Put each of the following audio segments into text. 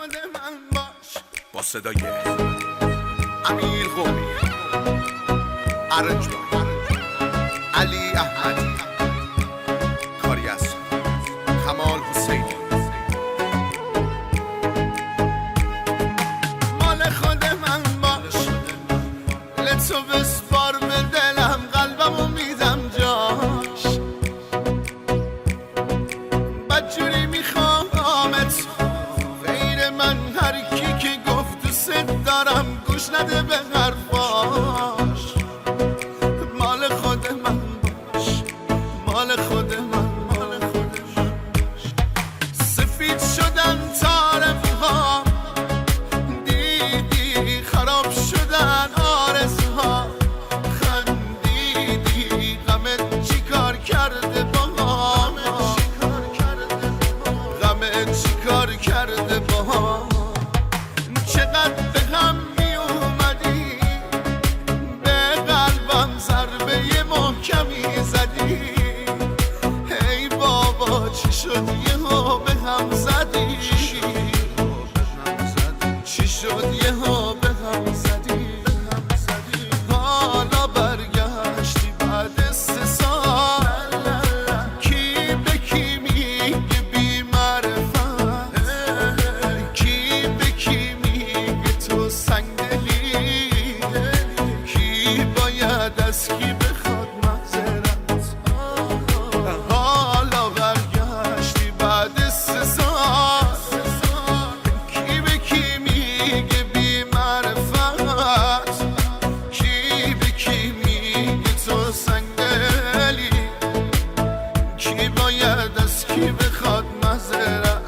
خود من باش. با صدای امیر قومی، ارنجبان علی احمدی، کاری از کمال حسینی. مال خود من باش، لطفو بسپار به دلم، قلبمو میدم جاش. بدجوری میخوامت غیر من، هر کی که گفت دوست دارم گوش نده به حرفاش. مال خود من باش، مال خود من، مال خود من باش. سفید شدن طارم‌ها، دیدی خراب شدن آرزوها. خندیدی غمت چی کار کرده با ما، غمت چی کار کرده با ما. چقدر به هم می اومدی، به قلبم ضربه محکمی زدی. ای بابا چی شد یهو به هم زدی، چی شد یهو به هم زدی. حالا برگشتی بعد 3 سال، کی به کی میگه بی معرفت، کی به کی میگه تو سنگدلی، کی باید از کی بخواد معذرت. حالا برگشتی بعد 3 سال، کی به کی میگه بی معرفت، کی به کی میگه تو سنگدلی، کی باید از کی بخواد معذرت.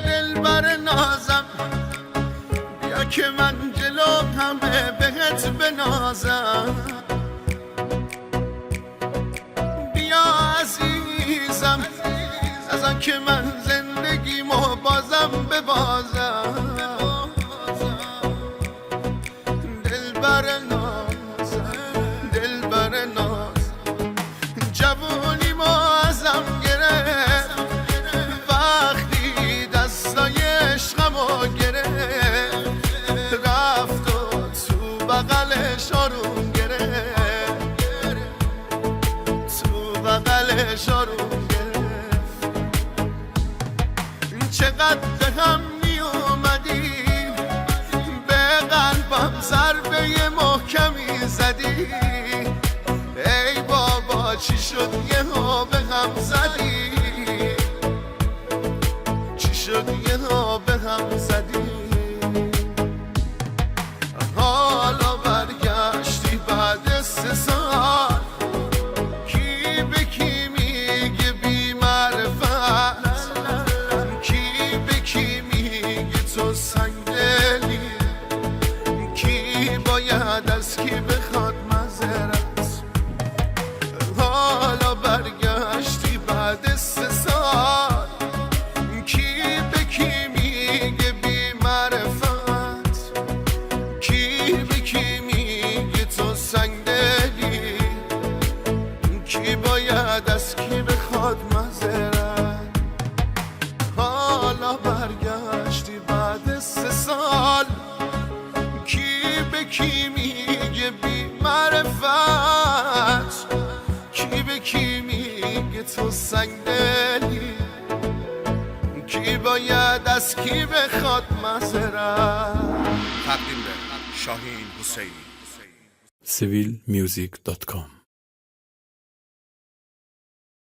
دلبر نازم بیا که من جلو همه بهت بنازم. بیا عزیزم از آن که من زندگیمو بازم ببازم. دلبر نازم، دلبر نازم، جوونیمو ازم گرفت وقتی دستای عشقمو گرفت. رفت و تو بغلش آروم گرفت، تو بغلش آروم گرفت. چقدر به هم می اومدیم، به قلبم ضربه محکمی زدی. ای بابا چی شد یهو به هم زدی، چی شد یهو به هم زدی. حالا برگشتی بعد 3 سال، کی به کی میگه بی معرفت، کی به کی میگه تو سنگدلی، کی باید از کی بخواد معذرت. حالا برگشتی بعد 3 سال، کی به کی میگه بی معرفت، کی به کی میگه تو سنگدلی، کی باید از کی بخواد معذرت. حالا برگشتی بعد 3 سال، کی به کی میگه بی معرفت، کی به کی میگه تو سنگدلی، کی باید از کی بخواد معذرت. تقدیم به شاهین حسینی. civilmusic.com